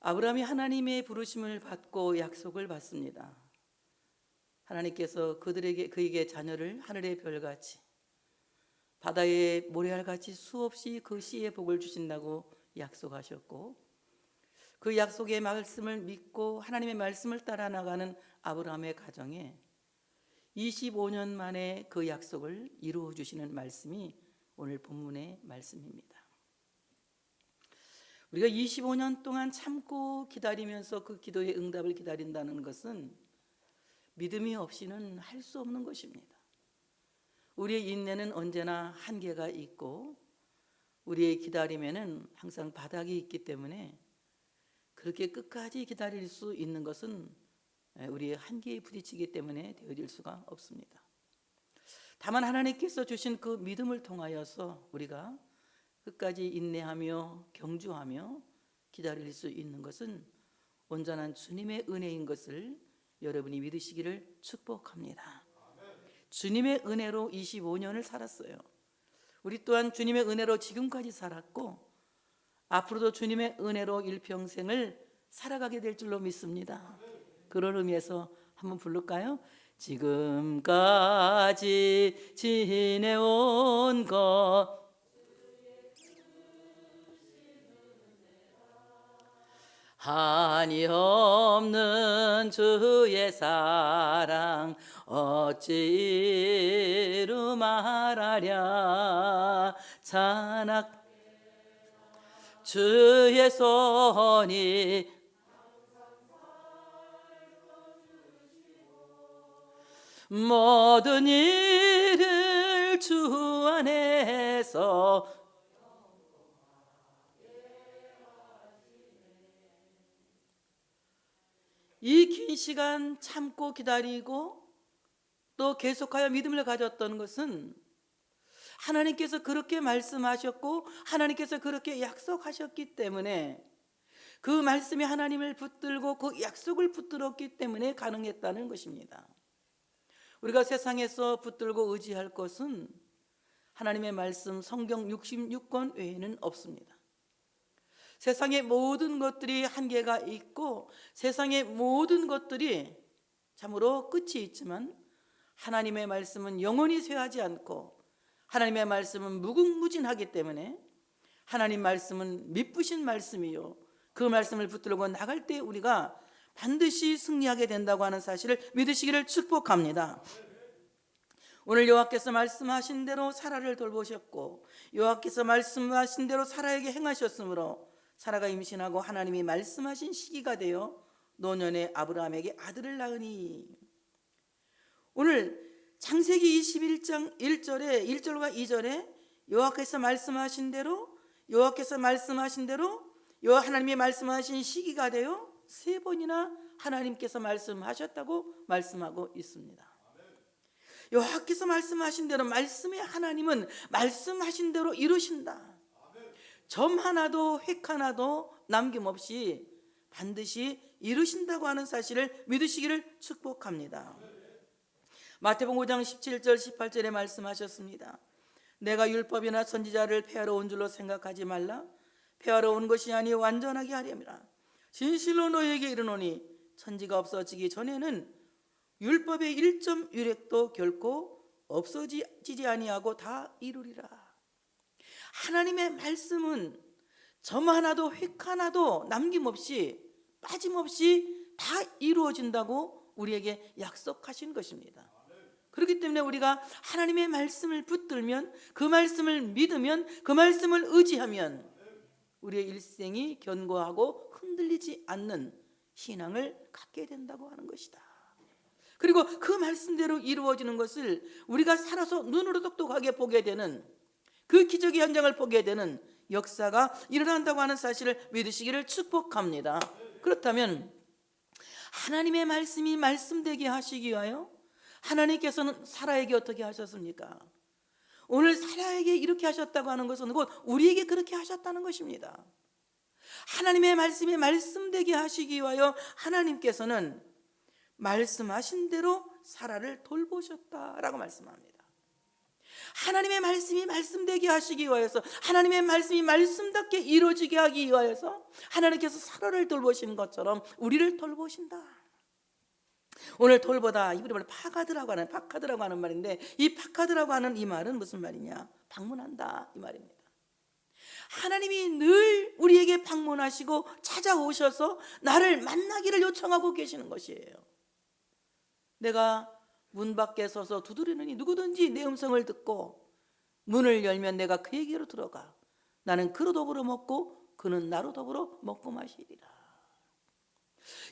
아브라함이 하나님의 부르심을 받고 약속을 받습니다. 하나님께서 그에게 자녀를 하늘의 별같이 바다의 모래알같이 수없이 그 씨의 복을 주신다고 약속하셨고, 그 약속의 말씀을 믿고 하나님의 말씀을 따라 나가는 아브라함의 가정에 25년 만에 그 약속을 이루어 주시는 말씀이 오늘 본문의 말씀입니다. 우리가 25년 동안 참고 기다리면서 그 기도의 응답을 기다린다는 것은 믿음이 없이는 할 수 없는 것입니다. 우리의 인내는 언제나 한계가 있고 우리의 기다림에는 항상 바닥이 있기 때문에 그렇게 끝까지 기다릴 수 있는 것은 우리의 한계에 부딪히기 때문에 되어질 수가 없습니다. 다만 하나님께서 주신 그 믿음을 통하여서 우리가 끝까지 인내하며 경주하며 기다릴 수 있는 것은 온전한 주님의 은혜인 것을 여러분이 믿으시기를 축복합니다. 주님의 은혜로 25년을 살았어요. 우리 또한 주님의 은혜로 지금까지 살았고 앞으로도 주님의 은혜로 일평생을 살아가게 될 줄로 믿습니다. 그런 의미에서 한번 부를까요? 지금까지 지내온 것 한이 없는 주의 사랑 어찌 이루 말하랴. 찬악 주의 손이 모든 일을 주 안에서 이 긴 시간 참고 기다리고 또 계속하여 믿음을 가졌던 것은 하나님께서 그렇게 말씀하셨고 하나님께서 그렇게 약속하셨기 때문에 그 말씀이 하나님을 붙들고 그 약속을 붙들었기 때문에 가능했다는 것입니다. 우리가 세상에서 붙들고 의지할 것은 하나님의 말씀 성경 66권 외에는 없습니다. 세상의 모든 것들이 한계가 있고 세상의 모든 것들이 참으로 끝이 있지만 하나님의 말씀은 영원히 쇠하지 않고 하나님의 말씀은 무궁무진하기 때문에 하나님 말씀은 미쁘신 말씀이요 그 말씀을 붙들고 나갈 때 우리가 반드시 승리하게 된다고 하는 사실을 믿으시기를 축복합니다. 오늘 여호와께서 말씀하신 대로 사라를 돌보셨고 여호와께서 말씀하신 대로 사라에게 행하셨으므로 사라가 임신하고 하나님이 말씀하신 시기가 되어 노년의 아브라함에게 아들을 낳으니, 오늘 창세기 21장 1절과 2절에 여호와께서 말씀하신 대로 하나님이 말씀하신 시기가 되어 세 번이나 하나님께서 말씀하셨다고 말씀하고 있습니다. 여호와께서 말씀하신 대로 말씀의 하나님은 말씀하신 대로 이루신다. 점 하나도 획 하나도 남김없이 반드시 이루신다고 하는 사실을 믿으시기를 축복합니다. 마태복음 5장 17절 18절에 말씀하셨습니다. 내가 율법이나 선지자를 폐하러 온 줄로 생각하지 말라. 폐하러 온 것이 아니 완전하게 하려니라. 진실로 너희에게 이르노니 천지가 없어지기 전에는 율법의 1점 유력도 결코 없어지지 아니하고 다 이루리라. 하나님의 말씀은 점 하나도 획 하나도 남김없이 빠짐없이 다 이루어진다고 우리에게 약속하신 것입니다. 그렇기 때문에 우리가 하나님의 말씀을 붙들면 그 말씀을 믿으면 그 말씀을 의지하면 우리의 일생이 견고하고 흔들리지 않는 신앙을 갖게 된다고 하는 것이다. 그리고 그 말씀대로 이루어지는 것을 우리가 살아서 눈으로 똑똑하게 보게 되는 그 기적의 현장을 보게 되는 역사가 일어난다고 하는 사실을 믿으시기를 축복합니다. 그렇다면 하나님의 말씀이 말씀되게 하시기 위하여 하나님께서는 사라에게 어떻게 하셨습니까? 오늘 사라에게 이렇게 하셨다고 하는 것은 곧 우리에게 그렇게 하셨다는 것입니다. 하나님의 말씀이 말씀되게 하시기 위하여 하나님께서는 말씀하신 대로 사라를 돌보셨다라고 말씀합니다. 하나님의 말씀이 말씀되게 하시기 위하여서, 하나님의 말씀이 말씀답게 이루어지게 하기 위하여서 하나님께서 사로를 돌보시는 것처럼 우리를 돌보신다. 오늘 돌보다 이번에 파카드라고 하는 말인데, 이 파카드라고 하는 이 말은 무슨 말이냐? 방문한다 이 말입니다. 하나님이 늘 우리에게 방문하시고 찾아오셔서 나를 만나기를 요청하고 계시는 것이에요. 내가 문 밖에 서서 두드리느니 누구든지 내 음성을 듣고 문을 열면 내가 그에게로 들어가 나는 그로 더불어 먹고 그는 나로 더불어 먹고 마시리라.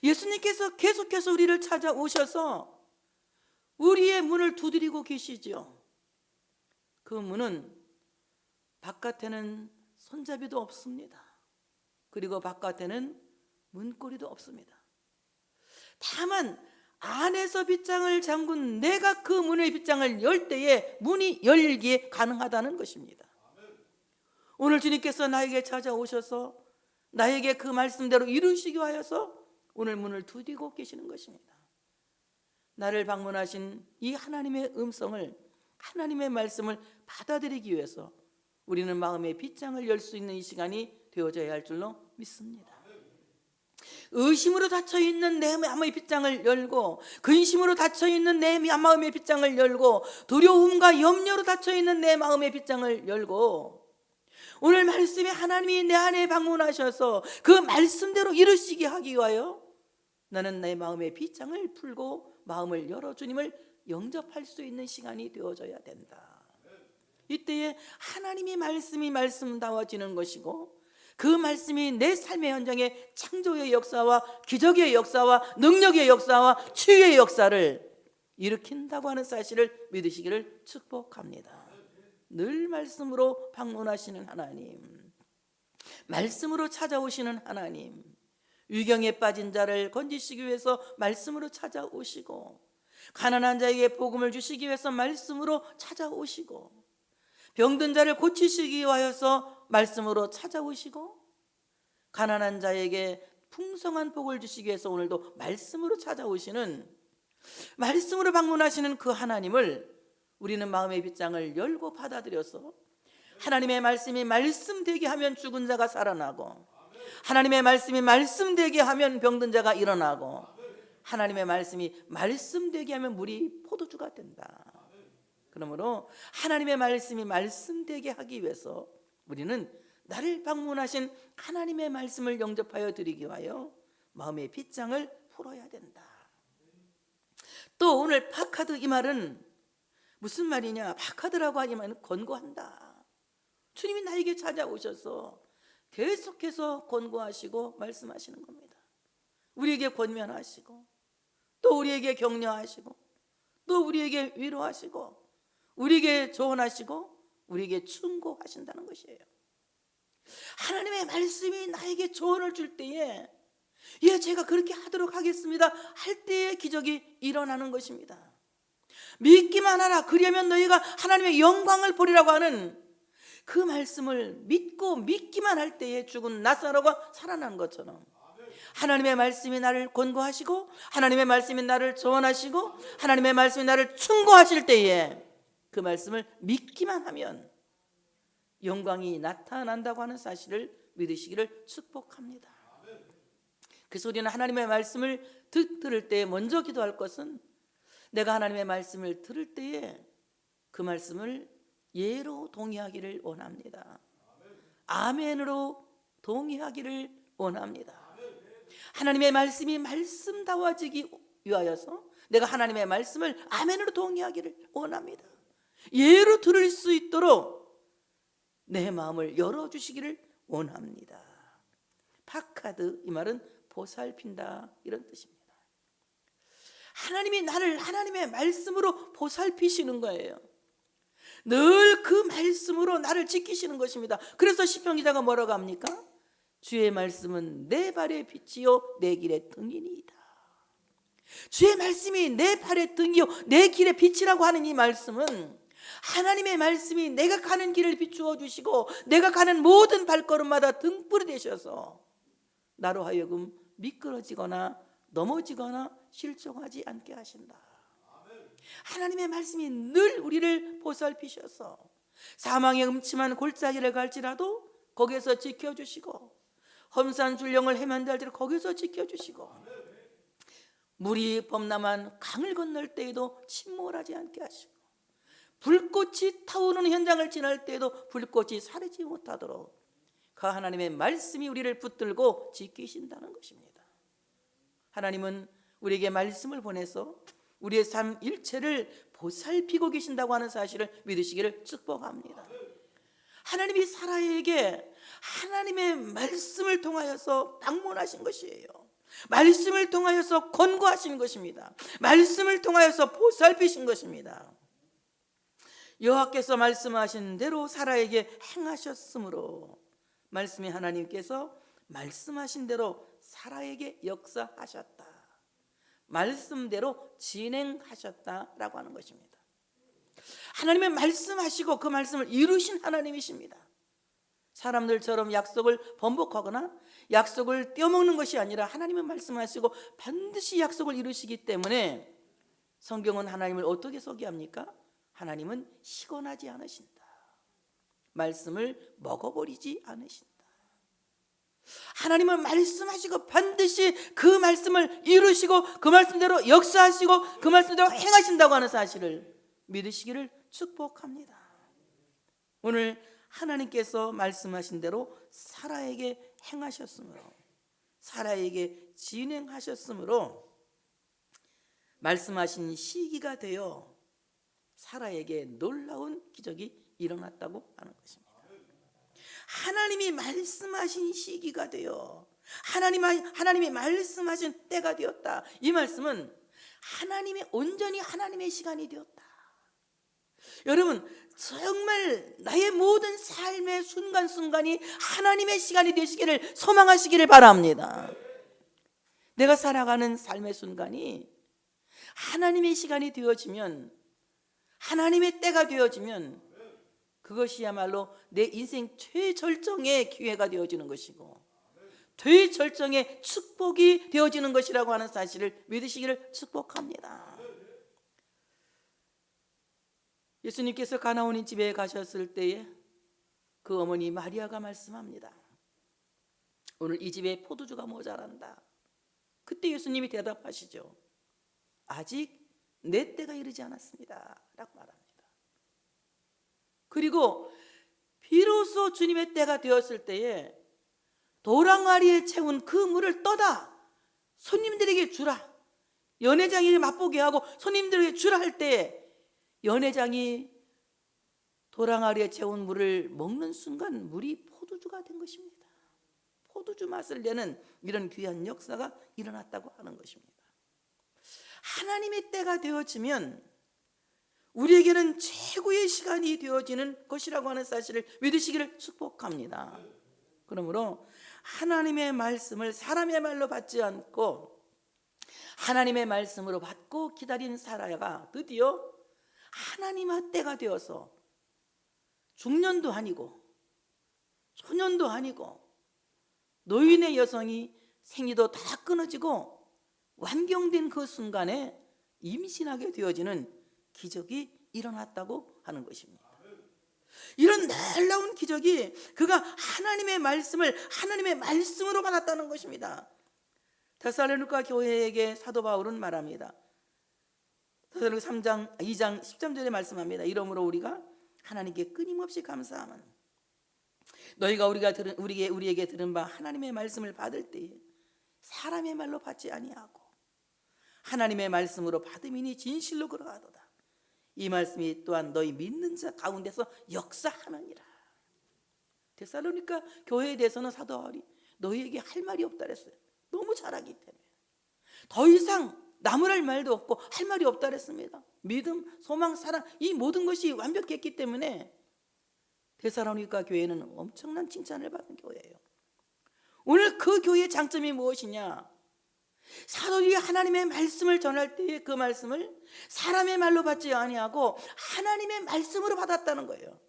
예수님께서 계속해서 우리를 찾아오셔서 우리의 문을 두드리고 계시죠. 그 문은 바깥에는 손잡이도 없습니다. 그리고 바깥에는 문고리도 없습니다. 다만 안에서 빗장을 잠근 내가 그 문의 빗장을 열 때에 문이 열기에 가능하다는 것입니다. 오늘 주님께서 나에게 찾아오셔서 나에게 그 말씀대로 이루시기 위하여서 오늘 문을 두드리고 계시는 것입니다. 나를 방문하신 이 하나님의 음성을, 하나님의 말씀을 받아들이기 위해서 우리는 마음의 빗장을 열 수 있는 이 시간이 되어져야 할 줄로 믿습니다. 의심으로 닫혀있는 내 마음의 빗장을 열고, 근심으로 닫혀있는 내 마음의 빗장을 열고, 두려움과 염려로 닫혀있는 내 마음의 빗장을 열고, 오늘 말씀에 하나님이 내 안에 방문하셔서 그 말씀대로 이루시게 하기 위하여 나는 내 마음의 빗장을 풀고 마음을 열어 주님을 영접할 수 있는 시간이 되어져야 된다. 이때에 하나님의 말씀이 말씀다워지는 것이고, 그 말씀이 내 삶의 현장에 창조의 역사와 기적의 역사와 능력의 역사와 치유의 역사를 일으킨다고 하는 사실을 믿으시기를 축복합니다. 늘 말씀으로 방문하시는 하나님, 말씀으로 찾아오시는 하나님, 위경에 빠진 자를 건지시기 위해서 말씀으로 찾아오시고, 가난한 자에게 복음을 주시기 위해서 말씀으로 찾아오시고, 병든 자를 고치시기 위하여서 말씀으로 찾아오시고, 가난한 자에게 풍성한 복을 주시기 위해서 오늘도 말씀으로 찾아오시는, 말씀으로 방문하시는 그 하나님을 우리는 마음의 빗장을 열고 받아들여서 하나님의 말씀이 말씀되게 하면 죽은 자가 살아나고, 하나님의 말씀이 말씀되게 하면 병든 자가 일어나고, 하나님의 말씀이 말씀되게 하면 물이 포도주가 된다. 그러므로 하나님의 말씀이 말씀되게 하기 위해서 우리는 나를 방문하신 하나님의 말씀을 영접하여 드리기 위하여 마음의 빗장을 풀어야 된다. 또 오늘 파카드 이 말은 무슨 말이냐? 파카드라고 하는 말은 권고한다. 주님이 나에게 찾아오셔서 계속해서 권고하시고 말씀하시는 겁니다. 우리에게 권면하시고, 또 우리에게 격려하시고, 또 우리에게 위로하시고, 우리에게 조언하시고, 우리에게 충고하신다는 것이에요. 하나님의 말씀이 나에게 조언을 줄 때에, 예, 제가 그렇게 하도록 하겠습니다 할 때에 기적이 일어나는 것입니다. 믿기만 하라, 그리하면 너희가 하나님의 영광을 보리라고 하는 그 말씀을 믿고 믿기만 할 때에 죽은 나사로가 살아난 것처럼, 하나님의 말씀이 나를 권고하시고, 하나님의 말씀이 나를 조언하시고, 하나님의 말씀이 나를 충고하실 때에 그 말씀을 믿기만 하면 영광이 나타난다고 하는 사실을 믿으시기를 축복합니다. 그래서 우리는 하나님의 말씀을 들을 때에 먼저 기도할 것은, 내가 하나님의 말씀을 들을 때에 그 말씀을 예로 동의하기를 원합니다. 아멘으로 동의하기를 원합니다. 하나님의 말씀이 말씀다워지기 위하여서 내가 하나님의 말씀을 아멘으로 동의하기를 원합니다. 예로 들을 수 있도록 내 마음을 열어주시기를 원합니다. 파카드 이 말은 보살핀다 이런 뜻입니다. 하나님이 나를 하나님의 말씀으로 보살피시는 거예요. 늘 그 말씀으로 나를 지키시는 것입니다. 그래서 시편 기자가 뭐라고 합니까? 주의 말씀은 내 발의 빛이요 내 길의 등이니이다. 주의 말씀이 내 발의 등이요 내 길의 빛이라고 하는 이 말씀은, 하나님의 말씀이 내가 가는 길을 비추어 주시고 내가 가는 모든 발걸음마다 등불이 되셔서 나로 하여금 미끄러지거나 넘어지거나 실종하지 않게 하신다. 하나님의 말씀이 늘 우리를 보살피셔서 사망의 음침한 골짜기를 갈지라도 거기에서 지켜주시고, 험산 줄령을 헤맨다 할지라도 거기서 지켜주시고, 물이 범람한 강을 건널 때에도 침몰하지 않게 하시고, 불꽃이 타오르는 현장을 지날 때에도 불꽃이 사르지 못하도록 그 하나님의 말씀이 우리를 붙들고 지키신다는 것입니다. 하나님은 우리에게 말씀을 보내서 우리의 삶 일체를 보살피고 계신다고 하는 사실을 믿으시기를 축복합니다. 하나님이 사라에게 하나님의 말씀을 통하여서 방문하신 것이에요. 말씀을 통하여서 권고하신 것입니다. 말씀을 통하여서 보살피신 것입니다. 여호와께서 말씀하신 대로 사라에게 행하셨으므로, 말씀의 하나님께서 말씀하신 대로 사라에게 역사하셨다, 말씀대로 진행하셨다라고 하는 것입니다. 하나님의 말씀하시고 그 말씀을 이루신 하나님이십니다. 사람들처럼 약속을 번복하거나 약속을 떼어먹는 것이 아니라 하나님은 말씀하시고 반드시 약속을 이루시기 때문에 성경은 하나님을 어떻게 소개합니까? 하나님은 시건하지 않으신다, 말씀을 먹어버리지 않으신다. 하나님은 말씀하시고 반드시 그 말씀을 이루시고 그 말씀대로 역사하시고 그 말씀대로 행하신다고 하는 사실을 믿으시기를 축복합니다. 오늘 하나님께서 말씀하신 대로 사라에게 행하셨으므로, 사라에게 진행하셨으므로 말씀하신 시기가 되어 사라에게 놀라운 기적이 일어났다고 하는 것입니다. 하나님이 말씀하신 시기가 되어 하나님이 말씀하신 때가 되었다. 이 말씀은 하나님의 온전히 하나님의 시간이 되었다. 여러분, 정말 나의 모든 삶의 순간순간이 하나님의 시간이 되시기를 소망하시기를 바랍니다. 내가 살아가는 삶의 순간이 하나님의 시간이 되어지면, 하나님의 때가 되어지면 그것이야말로 내 인생 최절정의 기회가 되어지는 것이고 최절정의 축복이 되어지는 것이라고 하는 사실을 믿으시기를 축복합니다. 예수님께서 가나온인 집에 가셨을 때에 그 어머니 마리아가 말씀합니다. 오늘 이 집에 포도주가 모자란다. 그때 예수님이 대답하시죠. 아직 내 때가 이르지 않았습니다 라고 말합니다. 그리고 비로소 주님의 때가 되었을 때에 도랑아리에 채운 그 물을 떠다 손님들에게 주라, 연회장이 맛보게 하고 손님들에게 주라 할 때에 연회장이 도랑아리에 채운 물을 먹는 순간 물이 포도주가 된 것입니다. 포도주 맛을 내는 이런 귀한 역사가 일어났다고 하는 것입니다. 하나님의 때가 되어지면 우리에게는 최고의 시간이 되어지는 것이라고 하는 사실을 믿으시기를 축복합니다. 그러므로 하나님의 말씀을 사람의 말로 받지 않고 하나님의 말씀으로 받고 기다린 사라가 드디어 하나님의 때가 되어서 중년도 아니고 소년도 아니고 노인의 여성이 생리도 다 끊어지고 완경된 그 순간에 임신하게 되어지는 기적이 일어났다고 하는 것입니다. 이런 놀라운 기적이 그가 하나님의 말씀을 하나님의 말씀으로 받았다는 것입니다. 데살로니가 교회에게 사도 바울은 말합니다. 데살로니가 2장 13절에 말씀합니다. 이러므로 우리가 하나님께 끊임없이 감사함은 너희가 우리에게 들은 바 하나님의 말씀을 받을 때에 사람의 말로 받지 아니하고 하나님의 말씀으로 받음이니 진실로 그러하도다. 이 말씀이 또한 너희 믿는 자 가운데서 역사하느니라. 데살로니가 교회에 대해서는 사도 바울이 너희에게 할 말이 없다 그랬어요. 너무 잘하기 때문에 더 이상 나무랄 말도 없고 할 말이 없다 그랬습니다. 믿음, 소망, 사랑 이 모든 것이 완벽했기 때문에 데살로니가 교회는 엄청난 칭찬을 받은 교회예요. 오늘 그 교회의 장점이 무엇이냐? 사도들이 하나님의 말씀을 전할 때에 그 말씀을 사람의 말로 받지 아니하고 하나님의 말씀으로 받았다는 거예요.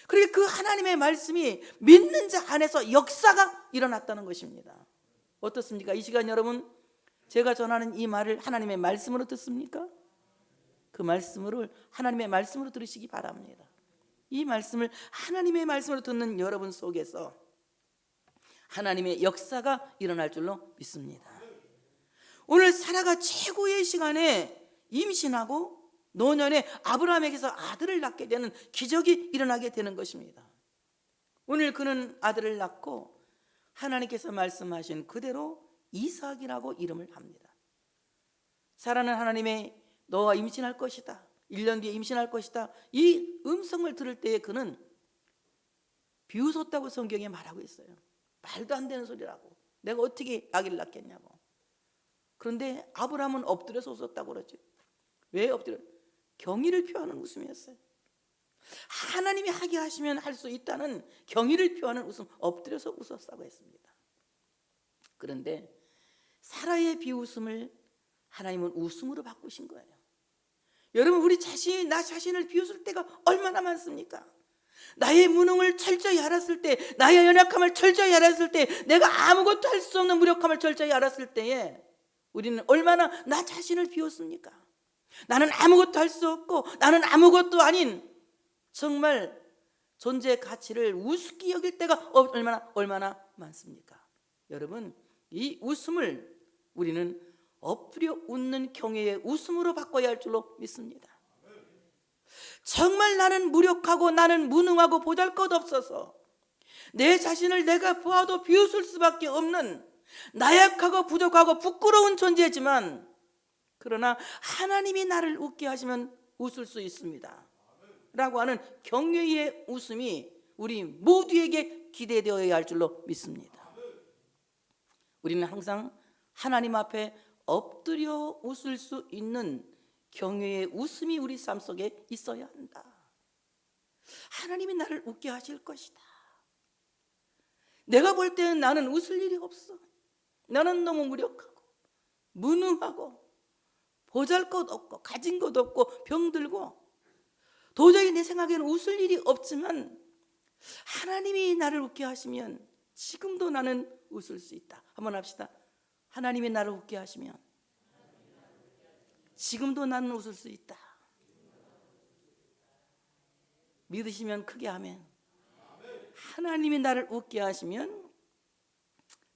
그리고 그 하나님의 말씀이 믿는 자 안에서 역사가 일어났다는 것입니다. 어떻습니까? 이 시간 여러분 제가 전하는 이 말을 하나님의 말씀으로 듣습니까? 그 말씀을 하나님의 말씀으로 들으시기 바랍니다. 이 말씀을 하나님의 말씀으로 듣는 여러분 속에서 하나님의 역사가 일어날 줄로 믿습니다. 오늘 사라가 최고의 시간에 임신하고 노년에 아브라함에게서 아들을 낳게 되는 기적이 일어나게 되는 것입니다. 오늘 그는 아들을 낳고 하나님께서 말씀하신 그대로 이삭이라고 이름을 합니다. 사라는 하나님의 너가 임신할 것이다, 1년 뒤에 임신할 것이다, 이 음성을 들을 때에 그는 비웃었다고 성경에 말하고 있어요. 말도 안 되는 소리라고, 내가 어떻게 아기를 낳겠냐고. 그런데 아브라함은 엎드려서 웃었다고 그러죠. 왜 엎드려? 경의를 표하는 웃음이었어요. 하나님이 하게 하시면 할 수 있다는 경의를 표하는 웃음, 엎드려서 웃었다고 했습니다. 그런데 사라의 비웃음을 하나님은 웃음으로 바꾸신 거예요. 여러분, 우리 자신이 나 자신을 비웃을 때가 얼마나 많습니까? 나의 무능을 철저히 알았을 때, 나의 연약함을 철저히 알았을 때, 내가 아무것도 할 수 없는 무력함을 철저히 알았을 때에 우리는 얼마나 나 자신을 비웃습니까? 나는 아무것도 할 수 없고 나는 아무것도 아닌, 정말 존재의 가치를 우습게 여길 때가 얼마나 많습니까? 여러분, 이 웃음을 우리는 엎드려 웃는 경외의 웃음으로 바꿔야 할 줄로 믿습니다. 정말 나는 무력하고 나는 무능하고 보잘것없어서 내 자신을 내가 보아도 비웃을 수밖에 없는 나약하고 부족하고 부끄러운 존재지만, 그러나 하나님이 나를 웃게 하시면 웃을 수 있습니다 라고 하는 경외의 웃음이 우리 모두에게 기대되어야 할 줄로 믿습니다. 우리는 항상 하나님 앞에 엎드려 웃을 수 있는 경외의 웃음이 우리 삶 속에 있어야 한다. 하나님이 나를 웃게 하실 것이다. 내가 볼 때는 나는 웃을 일이 없어. 나는 너무 무력하고 무능하고 보잘것없고 가진 것 없고 병들고 도저히 내 생각에는 웃을 일이 없지만, 하나님이 나를 웃게 하시면 지금도 나는 웃을 수 있다. 한번 합시다. 하나님이 나를 웃게 하시면 지금도 나는 웃을 수 있다. 믿으시면 크게 아멘. 하나님이 나를 웃게 하시면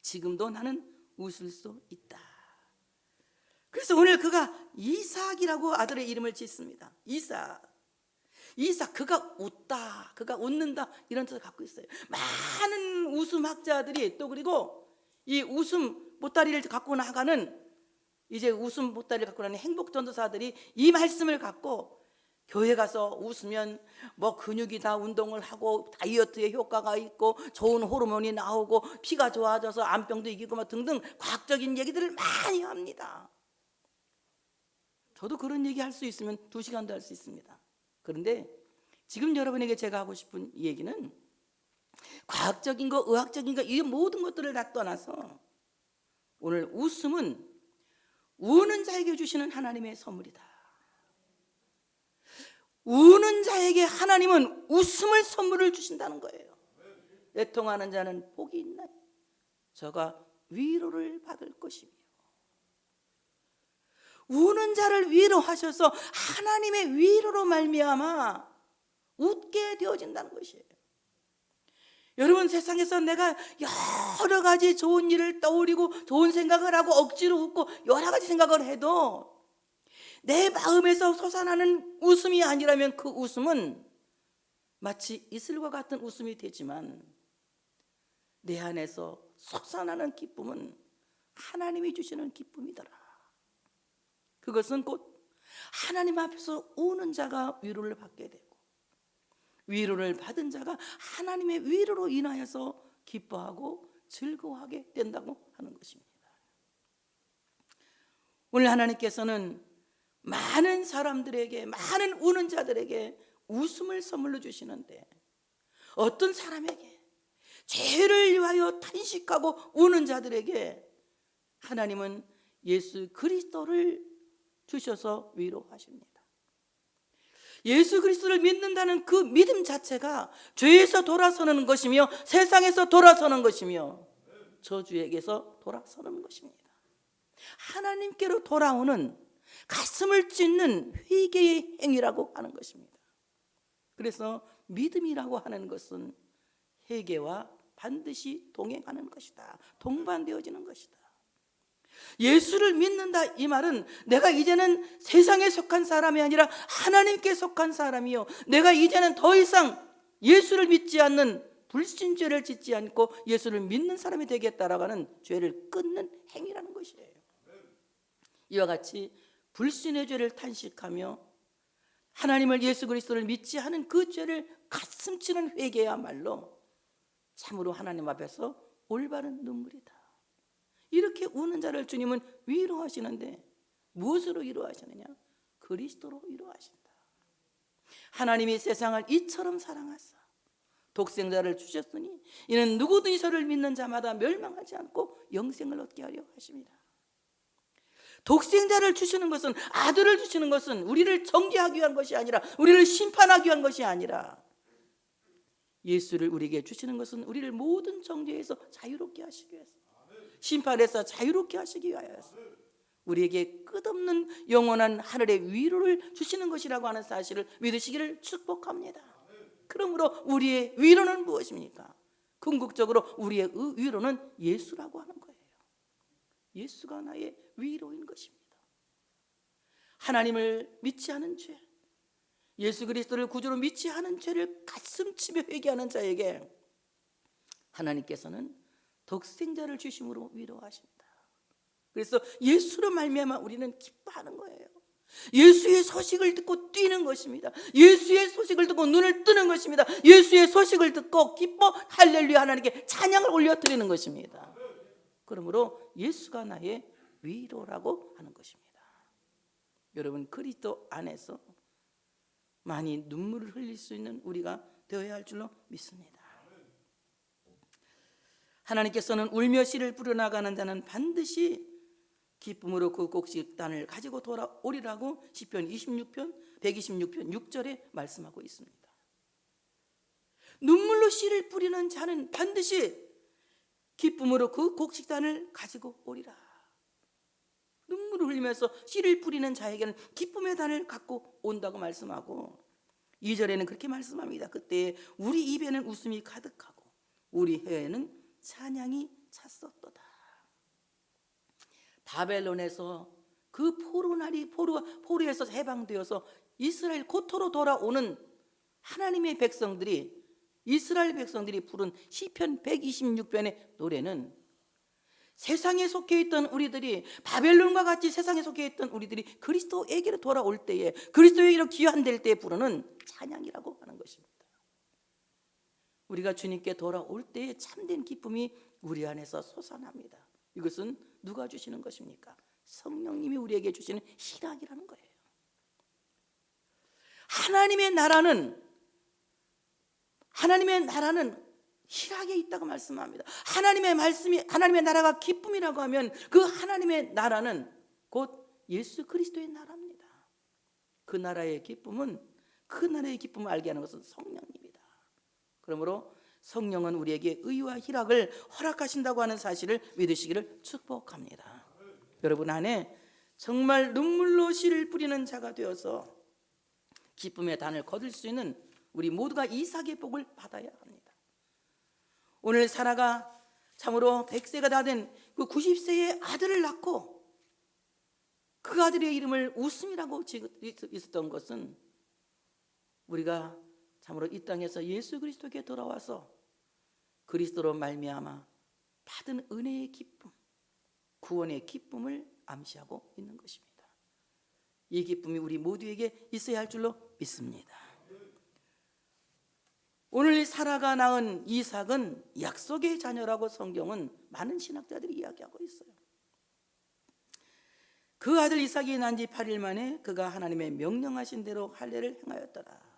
지금도 나는 웃을 수 있다. 그래서 오늘 그가 이삭이라고 아들의 이름을 짓습니다. 이삭, 그가 웃다, 그가 웃는다, 이런 뜻을 갖고 있어요. 많은 웃음학자들이, 또 그리고 이 웃음 보따리를 갖고 나가는, 이제 웃음 보따리를 갖고 나가는 행복전도사들이 이 말씀을 갖고 교회 가서 웃으면 뭐 근육이 다 운동을 하고 다이어트에 효과가 있고 좋은 호르몬이 나오고 피가 좋아져서 암병도 이기고 뭐 등등 과학적인 얘기들을 많이 합니다. 저도 그런 얘기 할 수 있으면 2시간도 할 수 있습니다. 그런데 지금 여러분에게 제가 하고 싶은 얘기는 과학적인 거, 의학적인 거, 이 모든 것들을 다 떠나서 오늘 웃음은 우는 자에게 주시는 하나님의 선물이다. 우는 자에게 하나님은 웃음을 선물을 주신다는 거예요. 애통하는 자는 복이 있나요? 저가 위로를 받을 것이며, 우는 자를 위로하셔서 하나님의 위로로 말미암아 웃게 되어진다는 것이에요. 여러분, 세상에서 내가 여러 가지 좋은 일을 떠올리고 좋은 생각을 하고 억지로 웃고 여러 가지 생각을 해도 내 마음에서 솟아나는 웃음이 아니라면 그 웃음은 마치 이슬과 같은 웃음이 되지만, 내 안에서 솟아나는 기쁨은 하나님이 주시는 기쁨이더라. 그것은 곧 하나님 앞에서 우는 자가 위로를 받게 되고, 위로를 받은 자가 하나님의 위로로 인하여서 기뻐하고 즐거워하게 된다고 하는 것입니다. 오늘 하나님께서는 많은 사람들에게, 많은 우는 자들에게 웃음을 선물로 주시는데, 어떤 사람에게, 죄를 위하여 탄식하고 우는 자들에게 하나님은 예수 그리스도를 주셔서 위로하십니다. 예수 그리스도를 믿는다는 그 믿음 자체가 죄에서 돌아서는 것이며 세상에서 돌아서는 것이며 저주에게서 돌아서는 것입니다. 하나님께로 돌아오는, 가슴을 찢는 회개의 행위라고 하는 것입니다. 그래서 믿음이라고 하는 것은 회개와 반드시 동행하는 것이다. 동반되어지는 것이다. 예수를 믿는다 이 말은 내가 이제는 세상에 속한 사람이 아니라 하나님께 속한 사람이요, 내가 이제는 더 이상 예수를 믿지 않는 불신죄를 짓지 않고 예수를 믿는 사람이 되겠다라고 하는 죄를 끊는 행위라는 것이에요. 이와 같이 불신의 죄를 탄식하며 하나님을, 예수 그리스도를 믿지 않은 그 죄를 가슴치는 회개야말로 참으로 하나님 앞에서 올바른 눈물이다. 이렇게 우는 자를 주님은 위로하시는데 무엇으로 위로하시느냐? 그리스도로 위로하신다. 하나님이 세상을 이처럼 사랑하사 독생자를 주셨으니 이는 누구든지 저를 믿는 자마다 멸망하지 않고 영생을 얻게 하려 하십니다. 독생자를 주시는 것은, 아들을 주시는 것은 우리를 정죄하기 위한 것이 아니라, 우리를 심판하기 위한 것이 아니라, 예수를 우리에게 주시는 것은 우리를 모든 정죄에서 자유롭게 하시기 위해서, 심판에서 자유롭게 하시기 위하여서 우리에게 끝없는 영원한 하늘의 위로를 주시는 것이라고 하는 사실을 믿으시기를 축복합니다. 그러므로 우리의 위로는 무엇입니까? 궁극적으로 우리의 위로는 예수라고 하는 거예요. 예수가 나의 위로인 것입니다. 하나님을 믿지 않은 죄, 예수 그리스도를 구주로 믿지 않은 죄를 가슴치며 회개하는 자에게 하나님께서는 독생자를 주심으로 위로하신다. 그래서 예수로 말미암아 우리는 기뻐하는 거예요. 예수의 소식을 듣고 뛰는 것입니다. 예수의 소식을 듣고 눈을 뜨는 것입니다. 예수의 소식을 듣고 기뻐 할렐루야 하나님께 찬양을 올려드리는 것입니다. 그러므로 예수가 나의 위로라고 하는 것입니다. 여러분, 그리스도 안에서 많이 눈물을 흘릴 수 있는 우리가 되어야 할 줄로 믿습니다. 하나님께서는 울며 씨를 뿌려나가는 자는 반드시 기쁨으로 그 곡식단을 가지고 돌아오리라고 시편 26편 126편 6절에 말씀하고 있습니다. 눈물로 씨를 뿌리는 자는 반드시 기쁨으로 그 곡식단을 가지고 오리라. 눈물을 흘리면서 씨를 뿌리는 자에게는 기쁨의 단을 갖고 온다고 말씀하고, 2절에는 그렇게 말씀합니다. 그때 우리 입에는 웃음이 가득하고 우리 혀에는 찬양이 찼었도다. 바벨론에서 그 포로에서 해방되어서 이스라엘 고토로 돌아오는 하나님의 백성들이, 이스라엘 백성들이 부른 시편 126편의 노래는 세상에 속해 있던 우리들이, 바벨론과 같이 세상에 속해 있던 우리들이 그리스도에게로 돌아올 때에, 그리스도에게로 귀환될 때에 부르는 찬양이라고 하는 것입니다. 우리가 주님께 돌아올 때에 참된 기쁨이 우리 안에서 솟아납니다. 이것은 누가 주시는 것입니까? 성령님이 우리에게 주시는 희락이라는 거예요. 하나님의 나라는 희락에 있다고 말씀합니다. 하나님의 나라가 기쁨이라고 하면 그 하나님의 나라는 곧 예수 그리스도의 나라입니다. 그 나라의 기쁨을 알게 하는 것은 성령님이다. 그러므로 성령은 우리에게 의와 희락을 허락하신다고 하는 사실을 믿으시기를 축복합니다. 여러분 안에 정말 눈물로 씨를 뿌리는 자가 되어서 기쁨의 단을 거둘 수 있는 우리 모두가 이삭의 복을 받아야 합니다. 오늘 사라가 참으로 100세가 다 된 그 90세의 아들을 낳고 그 아들의 이름을 웃음이라고 있었던 것은, 우리가 참으로 이 땅에서 예수 그리스도께 돌아와서 그리스도로 말미암아 받은 은혜의 기쁨, 구원의 기쁨을 암시하고 있는 것입니다. 이 기쁨이 우리 모두에게 있어야 할 줄로 믿습니다. 오늘 사라가 낳은 이삭은 약속의 자녀라고 성경은 많은 신학자들이 이야기하고 있어요. 그 아들 이삭이 난 지 8일 만에 그가 하나님의 명령하신 대로 할례를 행하였더라.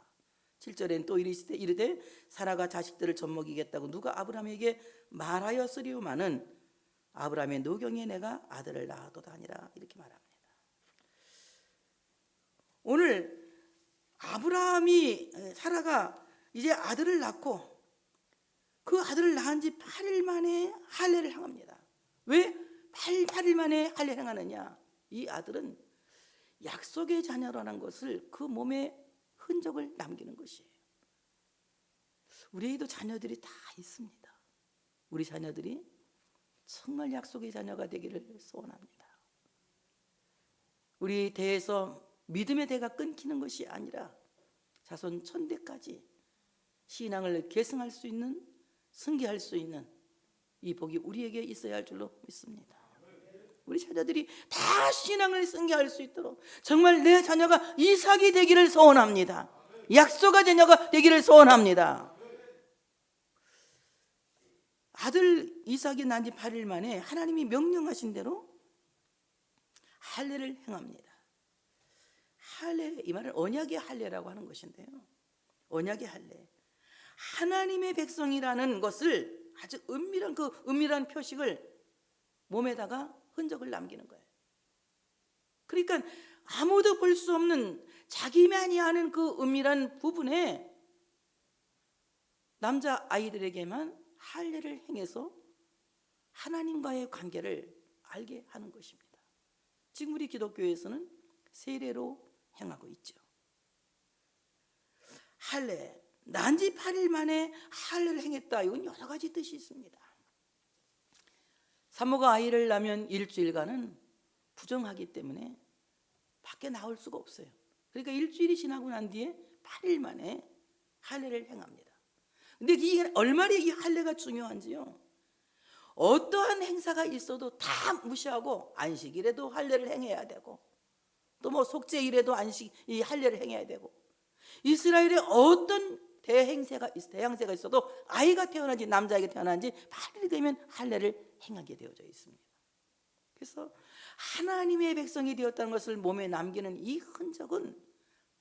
7절엔 또 이르되 사라가 자식들을 젖먹이겠다고 누가 아브라함에게 말하였으리오마는 아브라함의 노경에 내가 아들을 낳아도다 아니라, 이렇게 말합니다. 오늘 사라가 이제 아들을 낳고 그 아들을 낳은 지 8일 만에 할례를 행합니다. 왜 8일 만에 할례를 행하느냐? 이 아들은 약속의 자녀라는 것을 그 몸에 흔적을 남기는 것이에요. 우리에게도 자녀들이 다 있습니다. 우리 자녀들이 정말 약속의 자녀가 되기를 소원합니다. 우리 대에서 믿음의 대가 끊기는 것이 아니라 자손 천대까지 신앙을 계승할 수 있는, 승계할 수 있는 이 복이 우리에게 있어야 할 줄로 믿습니다. 우리 자녀들이 다 신앙을 승계할 수 있도록 정말 내 자녀가 이삭이 되기를 소원합니다. 약속의 자녀가 되기를 소원합니다. 아들 이삭이 난 지 8일 만에 하나님이 명령하신 대로 할례를 행합니다. 할례, 이 말은 언약의 할례라고 하는 것인데요, 언약의 할례, 하나님의 백성이라는 것을 아주 은밀한 그 은밀한 표식을 몸에다가 흔적을 남기는 거예요. 그러니까 아무도 볼 수 없는 자기만이 아는 그 은밀한 부분에 남자 아이들에게만 할례를 행해서 하나님과의 관계를 알게 하는 것입니다. 지금 우리 기독교에서는 세례로 행하고 있죠. 할례, 난지 8일 만에 할례를 행했다. 이건 여러 가지 뜻이 있습니다. 산모가 아이를 낳으면 일주일간은 부정하기 때문에 밖에 나올 수가 없어요. 그러니까 일주일이 지나고 난 뒤에 8일 만에 할례를 행합니다. 근데 이게 얼마나 이 할례가 중요한지요, 어떠한 행사가 있어도 다 무시하고 안식일에도 할례를 행해야 되고, 또 뭐 속죄일에도 이 할례를 행해야 되고, 이스라엘에 어떤 대행세가 있어도 아이가 태어난지 남자에게 태어난지 8일이 되면 할례를 행하게 되어져 있습니다. 그래서 하나님의 백성이 되었다는 것을 몸에 남기는 이 흔적은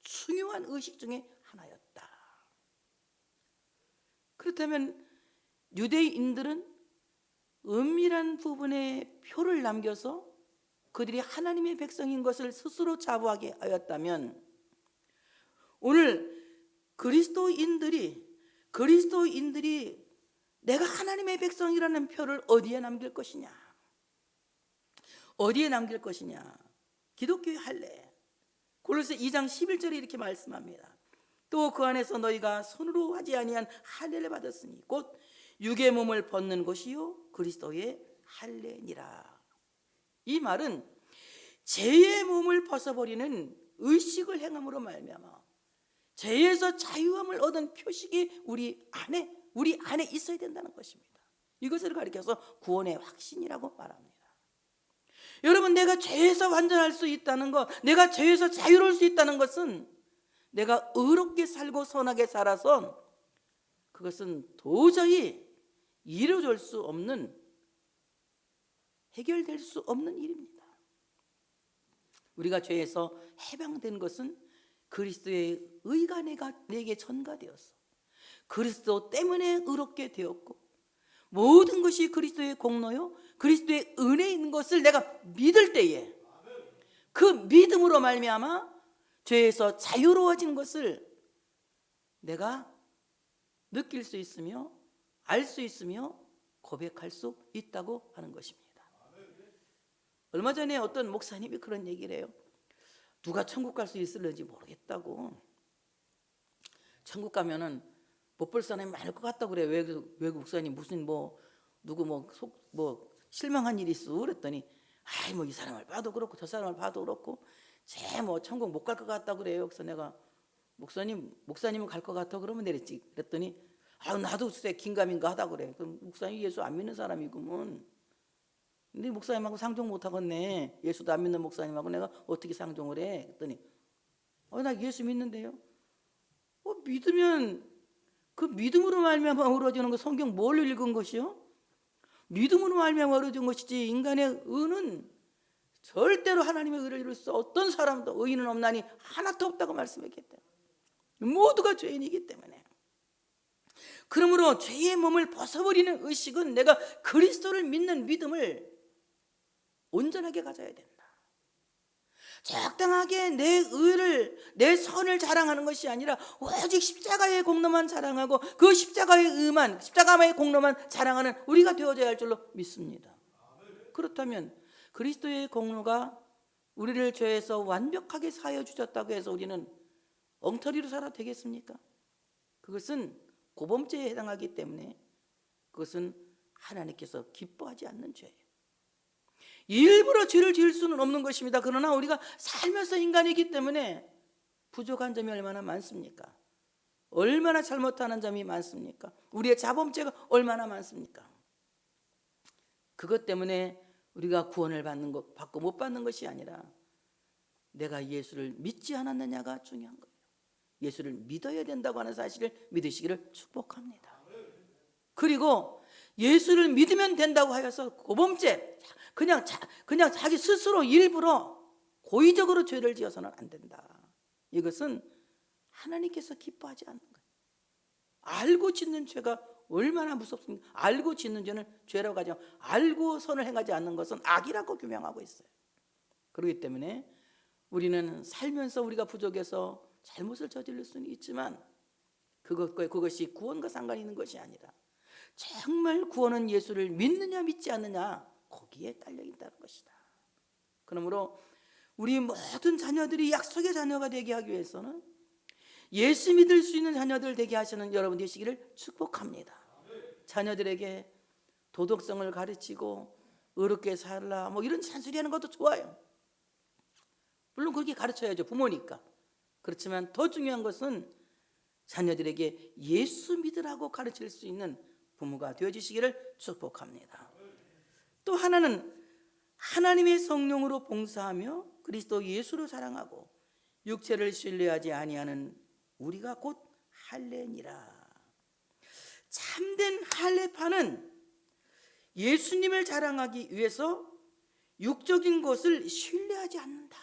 중요한 의식 중에 하나였다. 그렇다면 유대인들은 은밀한 부분에 표를 남겨서 그들이 하나님의 백성인 것을 스스로 자부하게 하였다면, 오늘 그리스도인들이 내가 하나님의 백성이라는 표를 어디에 남길 것이냐? 어디에 남길 것이냐? 기독교의 할례. 골로새 2장 11절에 이렇게 말씀합니다. 또 그 안에서 너희가 손으로 하지 아니한 할례를 받았으니 곧 육의 몸을 벗는 것이요 그리스도의 할례니라. 이 말은 죄의 몸을 벗어버리는 의식을 행함으로 말미암아 죄에서 자유함을 얻은 표식이 우리 안에 있어야 된다는 것입니다. 이것을 가리켜서 구원의 확신이라고 말합니다. 여러분, 내가 죄에서 완전할 수 있다는 것, 내가 죄에서 자유로울 수 있다는 것은 내가 의롭게 살고 선하게 살아서 그것은 도저히 이루어질 수 없는, 해결될 수 없는 일입니다. 우리가 죄에서 해방된 것은 그리스도의 의가 내게 전가되었어. 그리스도 때문에 의롭게 되었고, 모든 것이 그리스도의 공로요 그리스도의 은혜인 것을 내가 믿을 때에 그 믿음으로 말미암아 죄에서 자유로워진 것을 내가 느낄 수 있으며 알 수 있으며 고백할 수 있다고 하는 것입니다. 얼마 전에 어떤 목사님이 그런 얘기를 해요. 누가 천국 갈 수 있을는지 모르겠다고. 천국 가면은 못 볼 사람이 많을 것 같다고 그래요. 외국 목사님 무슨 누구 실망한 일이 있어 그랬더니, 이 사람을 봐도 그렇고 저 사람을 봐도 그렇고 쟤 천국 못 갈 것 같다고 그래요. 그래서 내가 목사님은 갈 것 같아 그러면 내렸지. 그랬더니 나도 글쎄 긴가민가 하다고 그래. 그럼 목사님 예수 안 믿는 사람이구먼. 근데 목사님하고 상종 못 하겠네. 예수도 안 믿는 목사님하고 내가 어떻게 상종을 해? 그랬더니 나 예수 믿는데요. 믿으면 그 믿음으로 말미암아 이루어지는 거 성경 뭘 읽은 것이요? 믿음으로 말미암아 이루어진 것이지 인간의 의는 절대로 하나님의 의를 이룰 수 어떤 사람도 의인은 없나니 하나도 없다고 말씀했기 때문에 모두가 죄인이기 때문에, 그러므로 죄의 몸을 벗어버리는 의식은 내가 그리스도를 믿는 믿음을 온전하게 가져야 된다. 적당하게 내 의를, 내 선을 자랑하는 것이 아니라 오직 십자가의 공로만 자랑하고 그 십자가의 공로만 자랑하는 우리가 되어져야 할 줄로 믿습니다. 그렇다면 그리스도의 공로가 우리를 죄에서 완벽하게 사하여 주셨다고 해서 우리는 엉터리로 살아도 되겠습니까? 그것은 고범죄에 해당하기 때문에 그것은 하나님께서 기뻐하지 않는 죄예요. 일부러 죄를 지을 수는 없는 것입니다. 그러나 우리가 살면서 인간이기 때문에 부족한 점이 얼마나 많습니까? 얼마나 잘못하는 점이 많습니까? 우리의 자범죄가 얼마나 많습니까? 그것 때문에 우리가 구원을 받고 못 받는 것이 아니라 내가 예수를 믿지 않았느냐가 중요한 거예요. 예수를 믿어야 된다고 하는 사실을 믿으시기를 축복합니다. 그리고 예수를 믿으면 된다고 하여서 고범죄, 그냥 자기 스스로 일부러 고의적으로 죄를 지어서는 안 된다. 이것은 하나님께서 기뻐하지 않는 거예요. 알고 짓는 죄가 얼마나 무섭습니까? 알고 짓는 죄는 죄라고 하죠. 알고 선을 행하지 않는 것은 악이라고 규명하고 있어요. 그렇기 때문에 우리는 살면서 우리가 부족해서 잘못을 저지를 수는 있지만 그것이 구원과 상관이 있는 것이 아니라 정말 구원은 예수를 믿느냐 믿지 않느냐 거기에 딸려 있다는 것이다. 그러므로 우리 모든 자녀들이 약속의 자녀가 되게 하기 위해서는 예수 믿을 수 있는 자녀들 되게 하시는 여러분 되시기를 축복합니다. 자녀들에게 도덕성을 가르치고 의롭게 살라 뭐 이런 잔소리 하는 것도 좋아요. 물론 그렇게 가르쳐야죠, 부모니까. 그렇지만 더 중요한 것은 자녀들에게 예수 믿으라고 가르칠 수 있는 부모가 되어주시기를 축복합니다. 또 하나는 하나님의 성령으로 봉사하며 그리스도 예수를 사랑하고 육체를 신뢰하지 아니하는 우리가 곧 할례니라. 참된 할례파는 예수님을 자랑하기 위해서 육적인 것을 신뢰하지 않는다.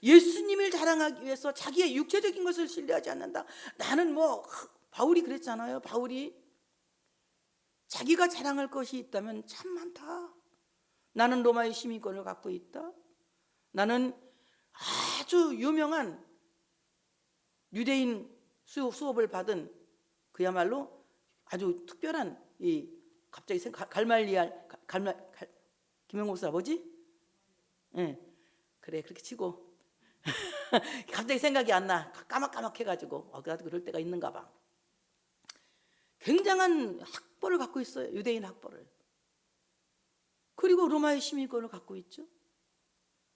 예수님을 자랑하기 위해서 자기의 육체적인 것을 신뢰하지 않는다. 나는 바울이 그랬잖아요. 바울이 자기가 자랑할 것이 있다면 참 많다. 나는 로마의 시민권을 갖고 있다. 나는 아주 유명한 유대인 수업을 받은 그야말로 아주 특별한 갑자기 김영 목사 뭐지? 네, 그래 그렇게 치고 갑자기 생각이 안 나. 까맣까맣해가지고 나도 그럴 때가 있는가 봐. 굉장한 학벌을 갖고 있어요. 유대인 학벌을. 그리고 로마의 시민권을 갖고 있죠.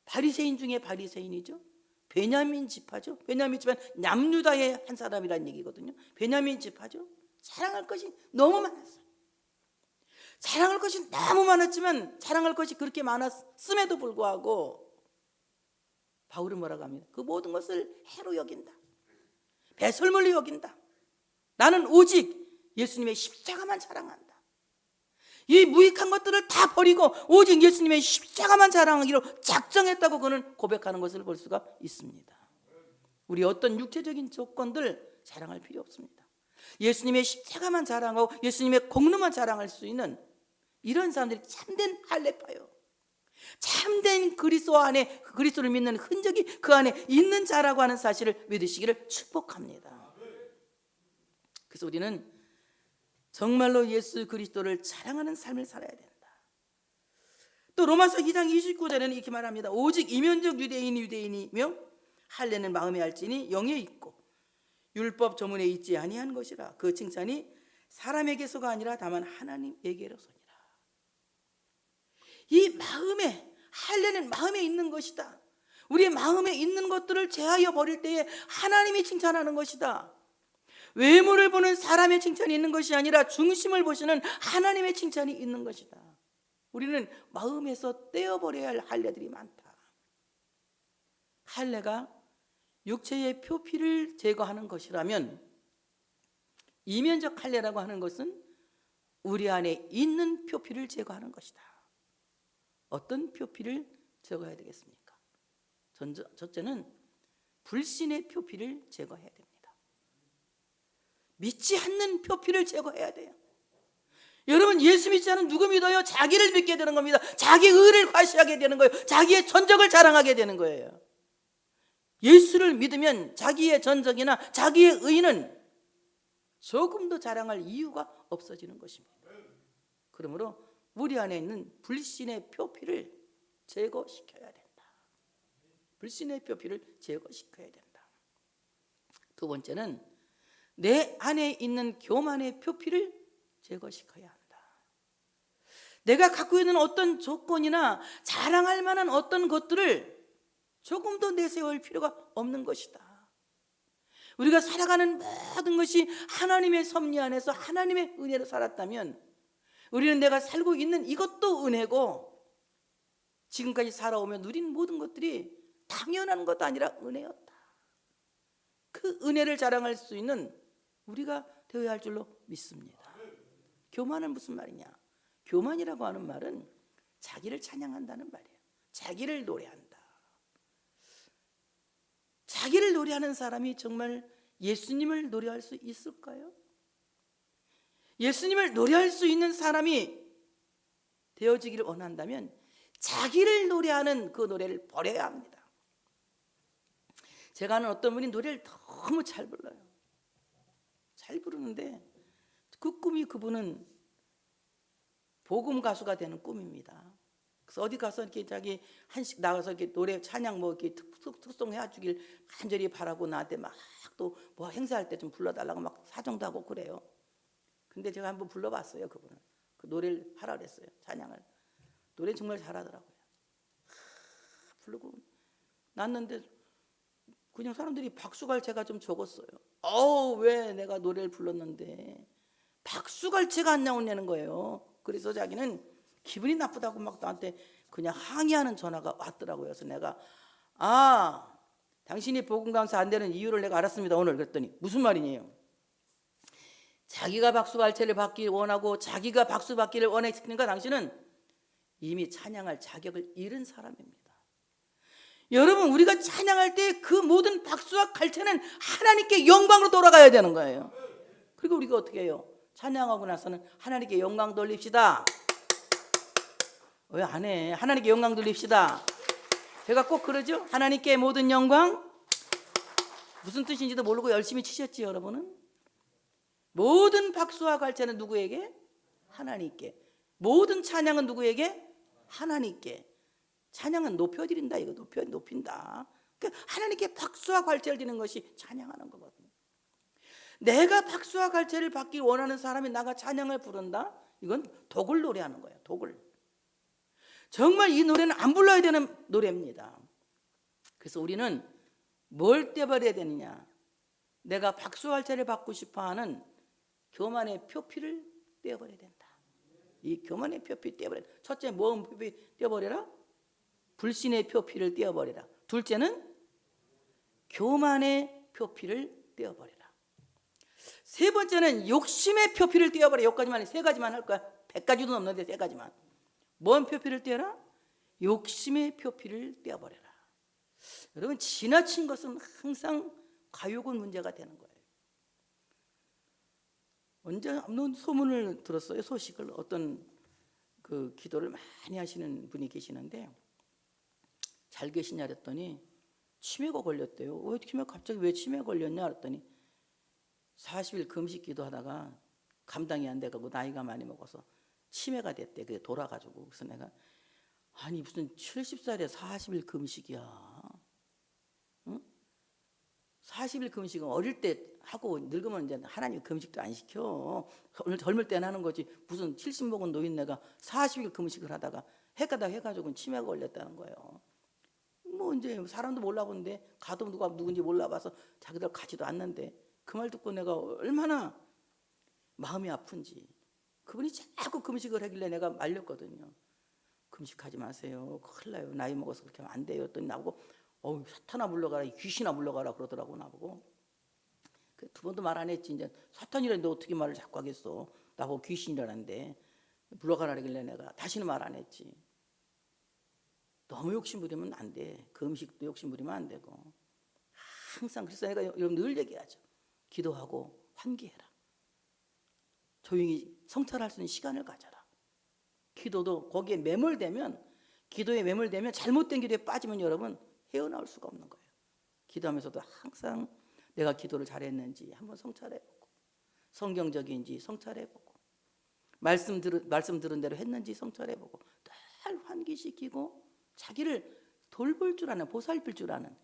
바리새인 중에 바리새인이죠. 베냐민 지파죠. 베냐민 지파는 남유다의 한 사람이라는 얘기거든요. 베냐민 지파죠. 자랑할 것이 너무 많았어요. 자랑할 것이 너무 많았지만 자랑할 것이 그렇게 많았음에도 불구하고 바울은 뭐라고 합니다. 그 모든 것을 해로 여긴다. 배설물로 여긴다. 나는 오직 예수님의 십자가만 자랑한다. 이 무익한 것들을 다 버리고 오직 예수님의 십자가만 자랑하기로 작정했다고 그는 고백하는 것을 볼 수가 있습니다. 우리 어떤 육체적인 조건들 자랑할 필요 없습니다. 예수님의 십자가만 자랑하고 예수님의 공로만 자랑할 수 있는 이런 사람들이 참된 할례파요. 참된 그리스도 안에 그리스도를 믿는 흔적이 그 안에 있는 자라고 하는 사실을 믿으시기를 축복합니다. 그래서 우리는 정말로 예수 그리스도를 자랑하는 삶을 살아야 된다. 또 로마서 2장 29절에는 이렇게 말합니다. 오직 이면적 유대인이 유대인이며 할례는 마음에 할지니 영에 있고 율법 조문에 있지 아니한 것이라. 그 칭찬이 사람에게서가 아니라 다만 하나님에게로서니라. 이 마음에 할례는 마음에 있는 것이다. 우리의 마음에 있는 것들을 제하여 버릴 때에 하나님이 칭찬하는 것이다. 외모를 보는 사람의 칭찬이 있는 것이 아니라 중심을 보시는 하나님의 칭찬이 있는 것이다. 우리는 마음에서 떼어버려야 할 할례들이 많다. 할례가 육체의 표피를 제거하는 것이라면 이면적 할례라고 하는 것은 우리 안에 있는 표피를 제거하는 것이다. 어떤 표피를 제거해야 되겠습니까? 첫째는 불신의 표피를 제거해야 됩니다. 믿지 않는 표피를 제거해야 돼요. 여러분, 예수 믿지 않은 누구 믿어요? 자기를 믿게 되는 겁니다. 자기 의를 과시하게 되는 거예요. 자기의 전적을 자랑하게 되는 거예요. 예수를 믿으면 자기의 전적이나 자기의 의는 조금도 자랑할 이유가 없어지는 것입니다. 그러므로 우리 안에 있는 불신의 표피를 제거시켜야 된다. 불신의 표피를 제거시켜야 된다. 두 번째는 내 안에 있는 교만의 표피를 제거시켜야 한다. 내가 갖고 있는 어떤 조건이나 자랑할 만한 어떤 것들을 조금 더 내세울 필요가 없는 것이다. 우리가 살아가는 모든 것이 하나님의 섭리 안에서 하나님의 은혜로 살았다면 우리는 내가 살고 있는 이것도 은혜고 지금까지 살아오며 누린 모든 것들이 당연한 것도 아니라 은혜였다. 그 은혜를 자랑할 수 있는 우리가 되어야 할 줄로 믿습니다. 교만은 무슨 말이냐? 교만이라고 하는 말은 자기를 찬양한다는 말이에요. 자기를 노래한다. 자기를 노래하는 사람이 정말 예수님을 노래할 수 있을까요? 예수님을 노래할 수 있는 사람이 되어지기를 원한다면 자기를 노래하는 그 노래를 버려야 합니다. 제가 아는 어떤 분이 노래를 너무 잘 불러요. 잘 부르는데 그 꿈이 그분은 복음 가수가 되는 꿈입니다. 그래서 어디 가서 이렇게 자기 한식 나가서 이렇게 노래 찬양 뭐 이렇게 특송 해주길 간절히 바라고 나한테 막 또 뭐 행사할 때 좀 불러달라고 막 사정도 하고 그래요. 근데 제가 한번 불러봤어요. 그분은 그 노래를 하라 그랬어요. 찬양을. 노래 정말 잘하더라고요. 부르고 났는데 그냥 사람들이 박수갈채가 좀 적었어요. 왜 내가 노래를 불렀는데 박수갈채가 안 나오냐는 거예요. 그래서 자기는 기분이 나쁘다고 막 나한테 그냥 항의하는 전화가 왔더라고요. 그래서 내가 당신이 복음 강사 안 되는 이유를 내가 알았습니다 오늘. 그랬더니 무슨 말이냐요? 자기가 박수갈채를 받기 원하고 자기가 박수 받기를 원했으니까 당신은 이미 찬양할 자격을 잃은 사람입니다. 여러분, 우리가 찬양할 때 그 모든 박수와 갈채는 하나님께 영광으로 돌아가야 되는 거예요. 그리고 우리가 어떻게 해요? 찬양하고 나서는 하나님께 영광 돌립시다. 왜 안 해? 하나님께 영광 돌립시다. 제가 꼭 그러죠? 하나님께 모든 영광. 무슨 뜻인지도 모르고 열심히 치셨지 여러분은? 모든 박수와 갈채는 누구에게? 하나님께. 모든 찬양은 누구에게? 하나님께. 찬양은 높여드린다. 이거 높인다. 그러니까 하나님께 박수와 갈채를 드리는 것이 찬양하는 거거든요. 내가 박수와 갈채를 받기 원하는 사람이 나가 찬양을 부른다? 이건 독을 노래하는 거예요. 독을. 정말 이 노래는 안 불러야 되는 노래입니다. 그래서 우리는 뭘 떼버려야 되느냐? 내가 박수와 갈채를 받고 싶어하는 교만의 표피를 떼어버려야 된다. 이 교만의 표피 떼어버려야 된다. 첫째, 뭔 표피 떼어버려라? 불신의 표피를 떼어버려라. 둘째는 교만의 표피를 떼어버려라. 세 번째는 욕심의 표피를 떼어버려. 여기까지만, 세 가지만 할 거야. 100가지도 넘는데 세 가지만. 뭔 표피를 떼어라? 욕심의 표피를 떼어버려라. 여러분, 지나친 것은 항상 과욕은 문제가 되는 거예요. 언제 한번 소문을 들었어요. 소식을. 어떤 그 기도를 많이 하시는 분이 계시는데 잘 계시냐 그랬더니 치매가 걸렸대요. 갑자기 왜 치매 걸렸냐 그랬더니 40일 금식 기도하다가 감당이 안 돼가지고 나이가 많이 먹어서 치매가 됐대. 그게 돌아가지고. 그래서 내가 아니 무슨 70살에 40일 금식이야. 응? 40일 금식은 어릴 때 하고 늙으면 이제 하나님 금식도 안 시켜. 오늘 젊을 때는 하는 거지. 무슨 70 먹은 노인네가 40일 금식을 하다가 해가다 해가지고 치매가 걸렸다는 거예요. 뭐 이제 사람도 몰라보는데 가도 누가 누군지 몰라봐서 자기들 가지도 않는데 그 말 듣고 내가 얼마나 마음이 아픈지. 그분이 자꾸 금식을 하길래 내가 말렸거든요. 금식하지 마세요. 큰일 나요. 나이 먹어서 그렇게 하면 안 돼요. 했더니 나보고 사탄아 물러가라, 귀신아 물러가라 그러더라고 나보고. 두 번도 말 안 했지. 이제 사탄이라는데 어떻게 말을 자꾸 하겠어. 나보고 귀신이라는데 물러가라 그러길래 내가 다시는 말 안 했지. 너무 욕심 부리면 안 돼. 금식도 욕심 부리면 안 되고. 항상 그래서 내가 여러분 늘 얘기하죠. 기도하고 환기해라. 조용히 성찰할 수 있는 시간을 가져라. 기도도 거기에 매몰되면, 기도에 매몰되면 잘못된 기도에 빠지면 여러분 헤어나올 수가 없는 거예요. 기도하면서도 항상 내가 기도를 잘했는지 한번 성찰해보고, 성경적인지 성찰해보고, 말씀 들은 대로 했는지 성찰해보고, 늘 환기시키고 자기를 돌볼 줄 아는, 보살필 줄 아는,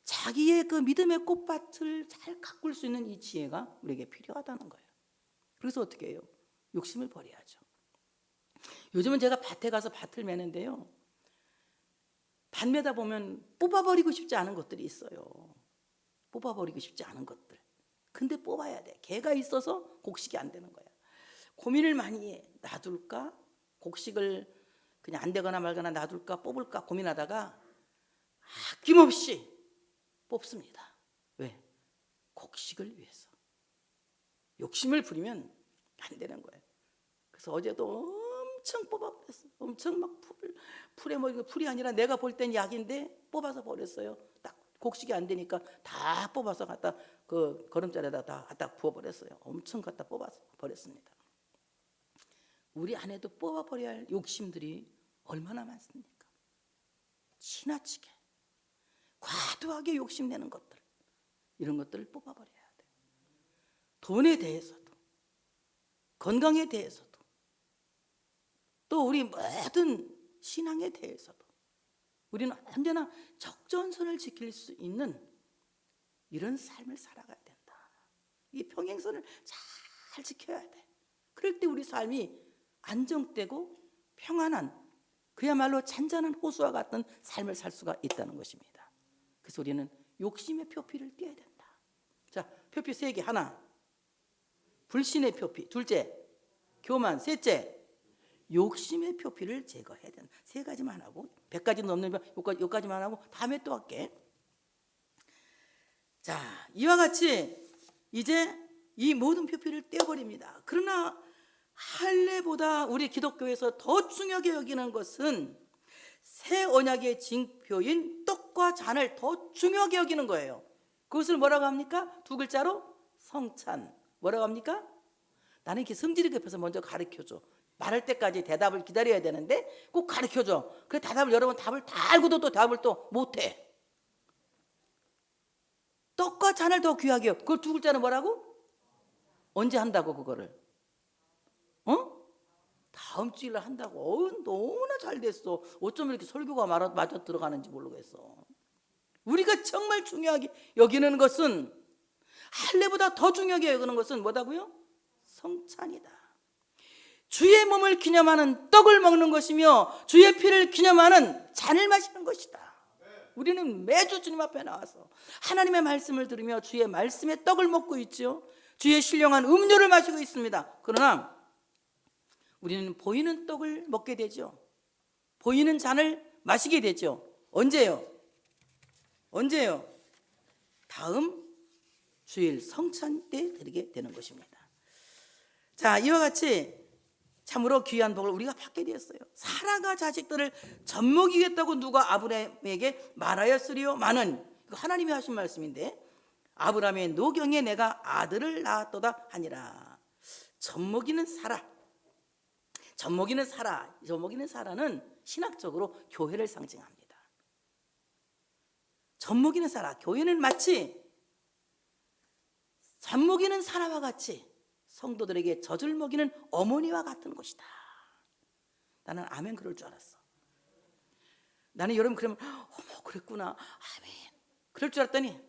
자기의 그 믿음의 꽃밭을 잘 가꿀 수 있는 이 지혜가 우리에게 필요하다는 거예요. 그래서 어떻게 해요? 욕심을 버려야죠. 요즘은 제가 밭에 가서 밭을 매는데요, 밭 매다 보면 뽑아버리고 싶지 않은 것들이 있어요. 뽑아버리고 싶지 않은 것들. 근데 뽑아야 돼. 개가 있어서 곡식이 안 되는 거야. 고민을 많이 해. 놔둘까? 곡식을 그냥 안 되거나 말거나 놔둘까? 뽑을까? 고민하다가 아낌없이 뽑습니다. 왜? 곡식을 위해서. 욕심을 부리면 안 되는 거예요. 그래서 어제도 엄청 뽑아버렸어요. 엄청 막 풀에 뭐 풀이 아니라 내가 볼 땐 약인데 뽑아서 버렸어요. 딱 곡식이 안 되니까 다 뽑아서 갖다 그 거름자리에다 다 갖다 부어버렸어요. 엄청 갖다 뽑아서 버렸습니다. 우리 안에도 뽑아버려야 할 욕심들이 얼마나 많습니까? 지나치게 과도하게 욕심내는 것들, 이런 것들을 뽑아버려야 돼요. 돈에 대해서도, 건강에 대해서도, 또 우리 모든 신앙에 대해서도 우리는 언제나 적전선을 지킬 수 있는 이런 삶을 살아가야 된다. 이 평행선을 잘 지켜야 돼. 그럴 때 우리 삶이 안정되고 평안한, 그야말로 잔잔한 호수와 같은 삶을 살 수가 있다는 것입니다. 그래서 우리는 욕심의 표피를 떼야 된다. 자, 표피 3개. 하나, 불신의 표피. 둘째, 교만. 셋째, 욕심의 표피를 제거해야 된다. 3가지만 하고, 100가지 넘는 여기까지만 하고 다음에 또 할게. 자, 이와 같이 이제 이 모든 표피를 떼어버립니다. 그러나 할례보다 우리 기독교에서 더 중요하게 여기는 것은 새 언약의 징표인 떡과 잔을 더 중요하게 여기는 거예요. 그것을 뭐라고 합니까? 2글자로 성찬. 뭐라고 합니까? 나는 이렇게 성질이 급해서 먼저 가르쳐줘. 말할 때까지 대답을 기다려야 되는데 꼭 가르쳐줘. 그래 대답을 여러 번 답을 다 알고도 또 답을 또 못해. 떡과 잔을 더 귀하게. 그걸 2글자는 뭐라고? 언제 한다고 그거를? 다음 주일에 한다고. 너무나 잘 됐어. 어쩜 이렇게 설교가 맞아 들어가는지 모르겠어. 우리가 정말 중요하게 여기는 것은, 할례보다 더 중요하게 여기는 것은 뭐다고요? 성찬이다. 주의 몸을 기념하는 떡을 먹는 것이며 주의 피를 기념하는 잔을 마시는 것이다. 우리는 매주 주님 앞에 나와서 하나님의 말씀을 들으며 주의 말씀의 떡을 먹고 있죠. 주의 신령한 음료를 마시고 있습니다. 그러나 우리는 보이는 떡을 먹게 되죠. 보이는 잔을 마시게 되죠. 언제요? 다음 주일 성찬 때 드리게 되는 것입니다. 자, 이와 같이 참으로 귀한 복을 우리가 받게 되었어요. 사라가 자식들을 젖먹이겠다고 누가 아브라함에게 말하였으리요마는, 하나님이 하신 말씀인데, 아브라함의 노경에 내가 아들을 낳았도다 하니라. 젖먹이는 사라는 신학적으로 교회를 상징합니다. 젖먹이는 사라, 교회는 마치 젖먹이는 사라와 같이 성도들에게 젖을 먹이는 어머니와 같은 곳이다. 나는 아멘 그럴 줄 알았어. 나는 여러분 그러면 어머 그랬구나 아멘 그럴 줄 알았더니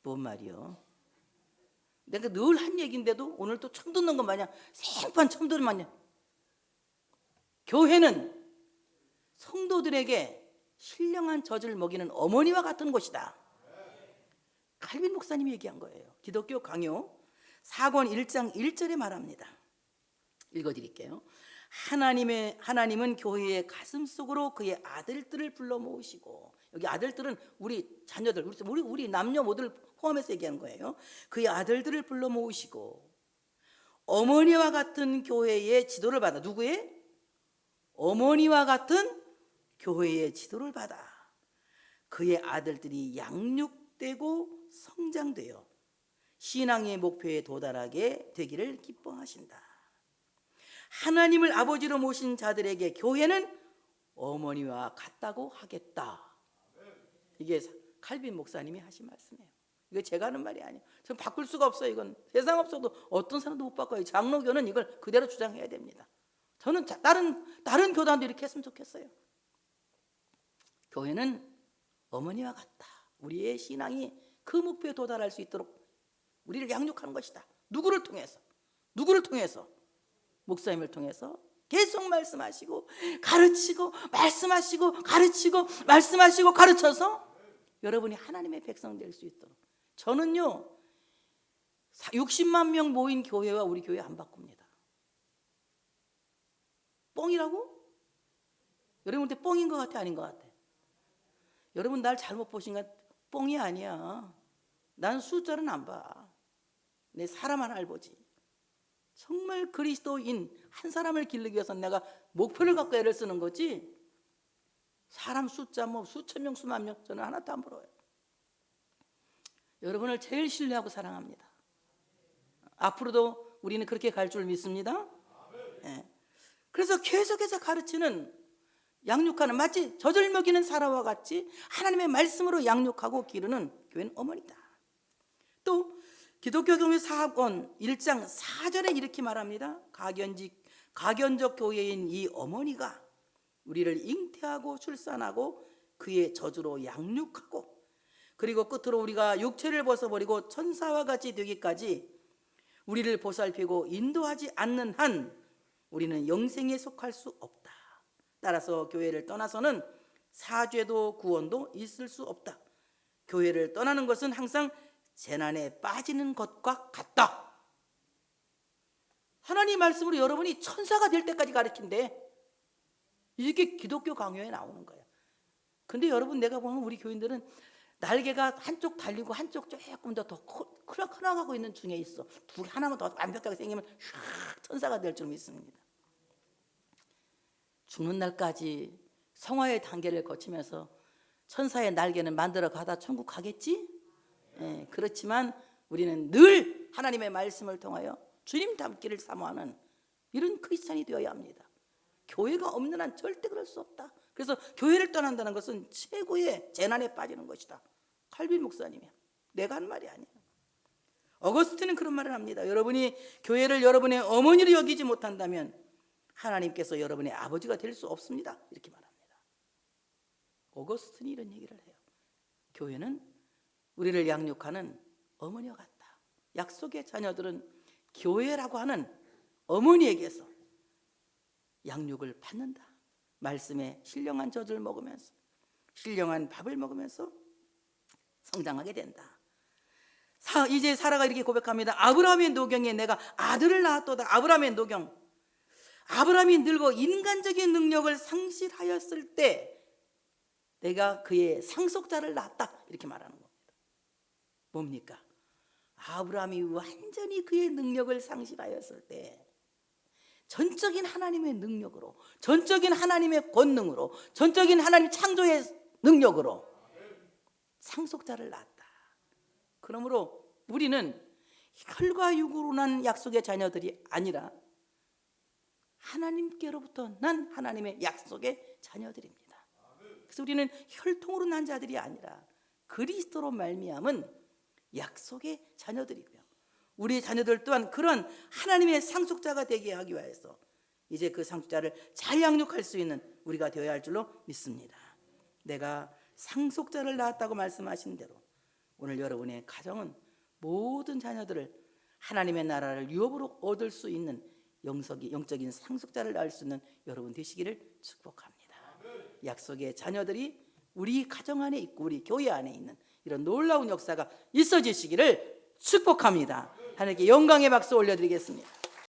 뭔 말이요? 내가 늘 한 얘기인데도 오늘 또 처음 듣는 것 마냥 생판 처음 듣는 마냥, 교회는 성도들에게 신령한 젖을 먹이는 어머니와 같은 곳이다. 칼빈 목사님이 얘기한 거예요. 기독교 강요 4권 1장 1절에 말합니다. 읽어드릴게요. 하나님은 교회의 가슴 속으로 그의 아들들을 불러 모으시고, 여기 아들들은 우리 자녀들, 우리 남녀 모두를 포함해서 얘기하는 거예요. 그의 아들들을 불러 모으시고 어머니와 같은 교회의 지도를 받아. 누구의? 어머니와 같은 교회의 지도를 받아 그의 아들들이 양육되고 성장되어 신앙의 목표에 도달하게 되기를 기뻐하신다. 하나님을 아버지로 모신 자들에게 교회는 어머니와 같다고 하겠다. 이게 칼빈 목사님이 하신 말씀이에요. 이거 제가 하는 말이 아니에요. 전 바꿀 수가 없어요. 이건 세상 없어도 어떤 사람도 못 바꿔요. 장로교는 이걸 그대로 주장해야 됩니다. 저는 다른 교단도 이렇게 했으면 좋겠어요. 교회는 어머니와 같다. 우리의 신앙이 그 목표에 도달할 수 있도록 우리를 양육하는 것이다. 누구를 통해서? 목사님을 통해서 계속 말씀하시고 가르치고 말씀하시고 가르치고 말씀하시고 가르쳐서 여러분이 하나님의 백성 될 수 있도록. 저는요 60만 명 모인 교회와 우리 교회 안 바꿉니다. 뻥이라고? 여러분한테 뻥인 것 같아, 아닌 것 같아? 여러분 날 잘못 보신 건 뻥이 아니야. 난 숫자는 안 봐. 내 사람 하나를 보지. 정말 그리스도인 한 사람을 기르기 위해서 내가 목표를 갖고 애를 쓰는 거지. 사람 숫자 뭐 수천 명 수만 명 저는 하나도 안 부러워요. 여러분을 제일 신뢰하고 사랑합니다. 앞으로도 우리는 그렇게 갈 줄 믿습니다. 네. 그래서 계속해서 가르치는 양육하는 마치 젖을 먹이는 사람과 같이 하나님의 말씀으로 양육하고 기르는 교회는 어머니다. 또 기독교 교회 사학원 1장 4절에 이렇게 말합니다. 가견적 교회인 이 어머니가 우리를 잉태하고 출산하고 그의 젖으로 양육하고 그리고 끝으로 우리가 육체를 벗어버리고 천사와 같이 되기까지 우리를 보살피고 인도하지 않는 한 우리는 영생에 속할 수 없다. 따라서 교회를 떠나서는 사죄도 구원도 있을 수 없다. 교회를 떠나는 것은 항상 재난에 빠지는 것과 같다. 하나님 말씀으로 여러분이 천사가 될 때까지 가르친대. 이게 기독교 강요에 나오는 거예요. 근데 여러분 내가 보면 우리 교인들은 날개가 한쪽 달리고 한쪽 조금 더 커나가고 있는 중에 있어. 하나만 더 완벽하게 생기면 휙 천사가 될 줄 믿습니다. 죽는 날까지 성화의 단계를 거치면서 천사의 날개는 만들어 가다 천국 가겠지? 예, 그렇지만 우리는 늘 하나님의 말씀을 통하여 주님 닮기를 사모하는 이런 크리스찬이 되어야 합니다. 교회가 없는 한 절대 그럴 수 없다. 그래서 교회를 떠난다는 것은 최고의 재난에 빠지는 것이다. 칼빈 목사님이야. 내가 한 말이 아니야. 어거스틴은 그런 말을 합니다. 여러분이 교회를 여러분의 어머니로 여기지 못한다면 하나님께서 여러분의 아버지가 될 수 없습니다. 이렇게 말합니다. 어거스틴이 이런 얘기를 해요. 교회는 우리를 양육하는 어머니와 같다. 약속의 자녀들은 교회라고 하는 어머니에게서 양육을 받는다. 말씀에 신령한 젖을 먹으면서 신령한 밥을 먹으면서 성장하게 된다. 이제 사라가 이렇게 고백합니다. 아브라함의 노경에 내가 아들을 낳았도다. 아브라함의 노경. 아브라함이 늙어 인간적인 능력을 상실하였을 때 내가 그의 상속자를 낳았다. 이렇게 말하는 겁니다. 뭡니까? 아브라함이 완전히 그의 능력을 상실하였을 때 전적인 하나님의 능력으로, 전적인 하나님의 권능으로, 전적인 하나님 창조의 능력으로 상속자를 낳았다. 그러므로 우리는 혈과 육으로 난 약속의 자녀들이 아니라 하나님께로부터 난 하나님의 약속의 자녀들입니다. 그래서 우리는 혈통으로 난 자들이 아니라 그리스도로 말미암은 약속의 자녀들이고요. 우리의 자녀들 또한 그런 하나님의 상속자가 되게 하기 위해서 이제 그 상속자를 잘 양육할 수 있는 우리가 되어야 할 줄로 믿습니다. 내가 상속자를 낳았다고 말씀하신 대로 오늘 여러분의 가정은 모든 자녀들을 하나님의 나라를 유업으로 얻을 수 있는 영적인 상속자를 낳을 수 있는 여러분 되시기를 축복합니다. 약속의 자녀들이 우리 가정 안에 있고 우리 교회 안에 있는 이런 놀라운 역사가 있어지시기를 축복합니다. 하나님께 영광의 박수 올려드리겠습니다.